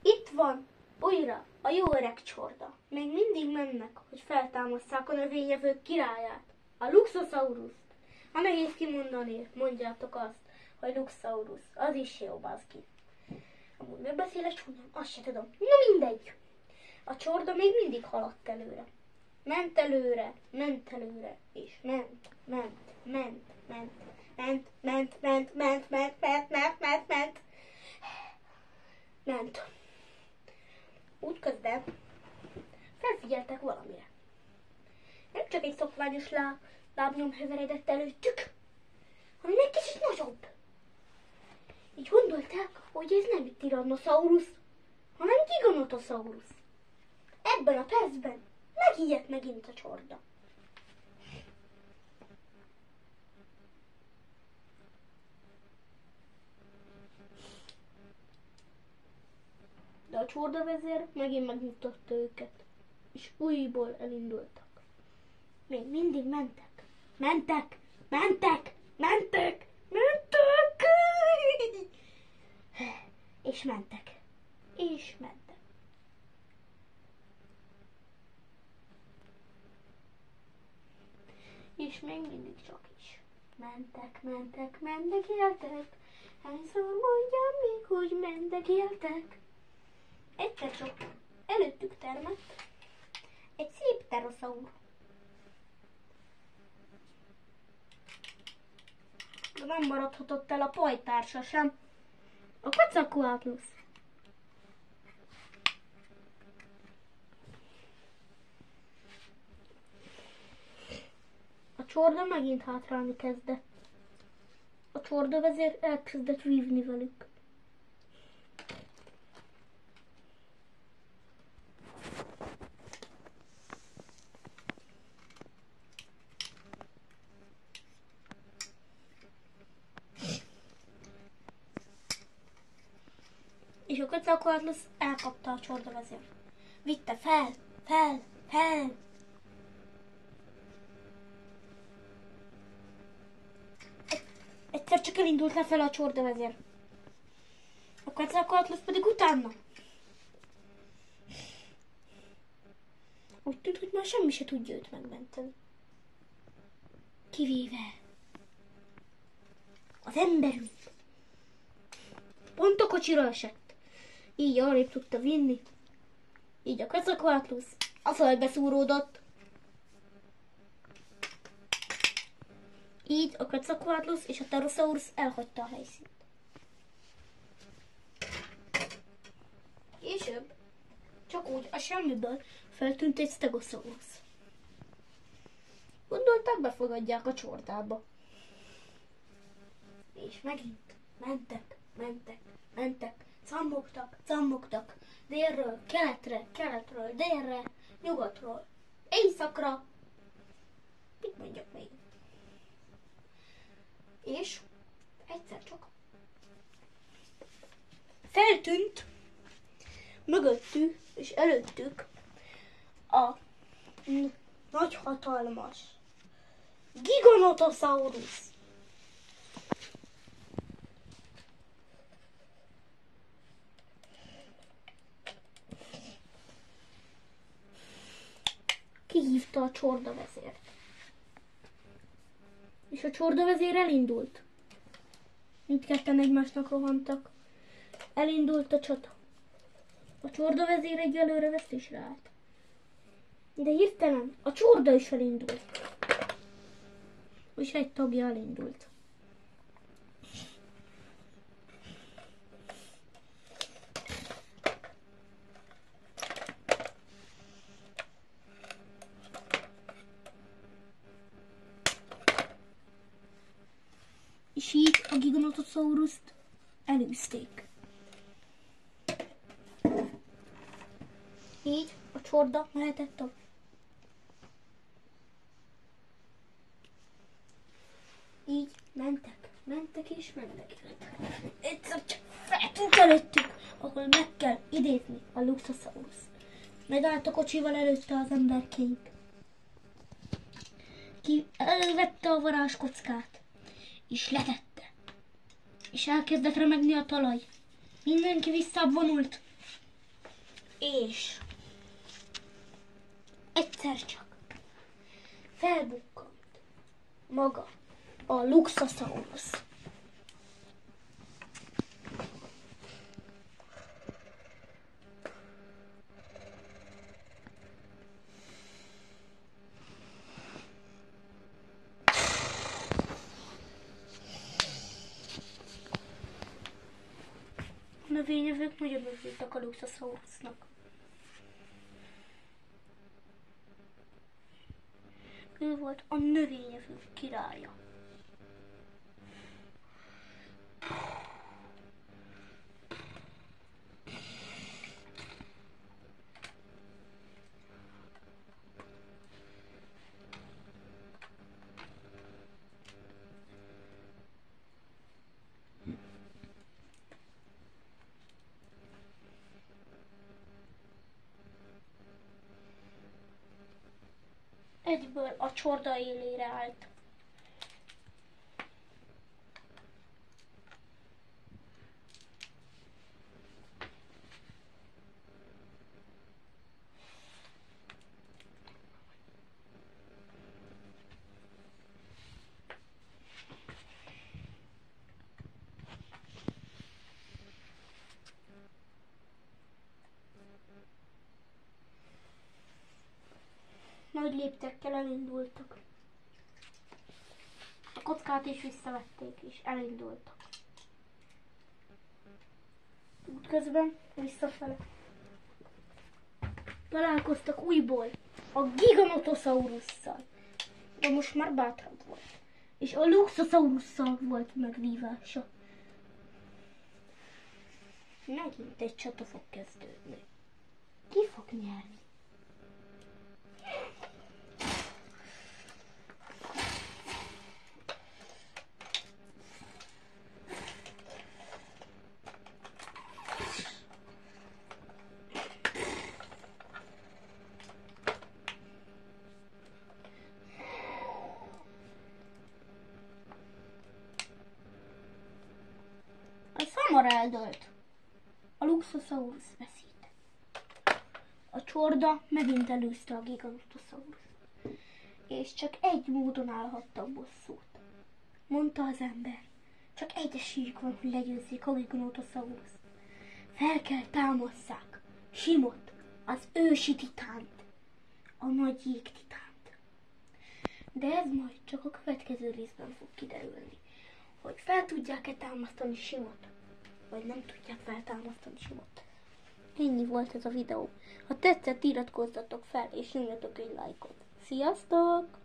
Itt van újra a jó öreg csorda. Még mindig mennek, hogy feltámasszák a növényevők királyát, a Luxosaurust. Ha nehéz kimondani, mondjátok azt, hogy Luxaurus, az is jó, baszki. Amúgy megbeszéles csúnyán, azt se tudom. Na mindegy. A csorda még mindig haladt előre. Ment előre, és ment. Útközben felfigyeltek valamire. Nem csak egy szokványos lábnyom heveredett előttük, hanem egy kicsit nagyobb. Így gondolták, hogy ez nem egy Tyrannosaurus, hanem Giganotosaurus. Ebben a percben megijedt megint a csorda. De a csordavezér megint megmutatta őket, és újból elindultak. Még mindig mentek, és mentek. És még mindig csak is. Mentek, éltek. Hányszor mondjam még, hogy éltek. Egyszer csak előttük termett egy szép pterosaur. De nem maradhatott el a pajtársa sem, a Quetzalcoatlus. A csorda megint hátrálni kezdett. A csordavezér elkezdett vívni velük. És a Quetzalcoatlus elkapta a csordavezért. Vitte fel. Egyszer csak elindult lefelé a csordavezér. A Quetzalcoatlus pedig utána. Úgy tűnt, hogy már semmi se tudja őt megmenteni. Kivéve az emberünk. Pont a kocsira esett. Így arrébb tudta vinni. Így a Quetzalcoatlus a földbe szúródott. Így a Quetzalcoatlus és a Pterosaurus elhagyta a helyszínt. Később csak úgy a semmiből feltűnt egy Stegosaurus. Gondolták, befogadják a csordába. És megint mentek, cammogtak, délről, keletről, délre, nyugatról, északra. Mit mondjak még? És egyszer csak feltűnt mögöttük és előttük a nagy hatalmas Giganotosaurus. Kihívta a csordavezért. És a csordavezér elindult. Mindketten egymásnak rohantak. Elindult a csata. A csordavezér egy előrevesztésre állt. De hirtelen a csorda is elindult. És egy tagja elindult. És így a Giganotosaurust elűzték. Így a csorda mehetett tovább. Így mentek. Egyszer csak feltűnt előttük, ahol meg kell idézni a Luxosaurus. Megállt a kocsival előtte az emberkéink. Ki elvette a varázskockát, és letette. És elkezdett remegni a talaj. Mindenki visszavonult. És egyszer csak felbukkant maga a Luxosaurus. A növényevők nagyon örültek a Luxosaurusnak. Ő volt a növényevők királya. Egyből a csorda élére állt. Nagy léptekkel elindultak. A kockát is visszavették, és elindultak. Útközben visszafele találkoztak újból a Giganotosaurus-szal. De most már bátrabb volt. És a Luxosaurus-szal volt megvívása. Megint egy csata fog kezdődni. Ki fog nyerni? Hamar eldőlt. A Luxosaurus veszített. A csorda megint előzte a Giganotosaurus. És csak egy módon állhattak bosszút. Mondta az ember. Csak egy esélyük van, hogy legyőzzék a Giganotosaurus. Fel kell támasszák Simot, az ősi titánt, a nagy jégtitánt. De ez majd csak a következő részben fog kiderülni, hogy fel tudják-e támasztani Simot, vagy nem tudják feltámasztani Simot. Ennyi volt ez a videó. Ha tetszett, iratkozzatok fel, és nyomjatok egy lájkot. Sziasztok!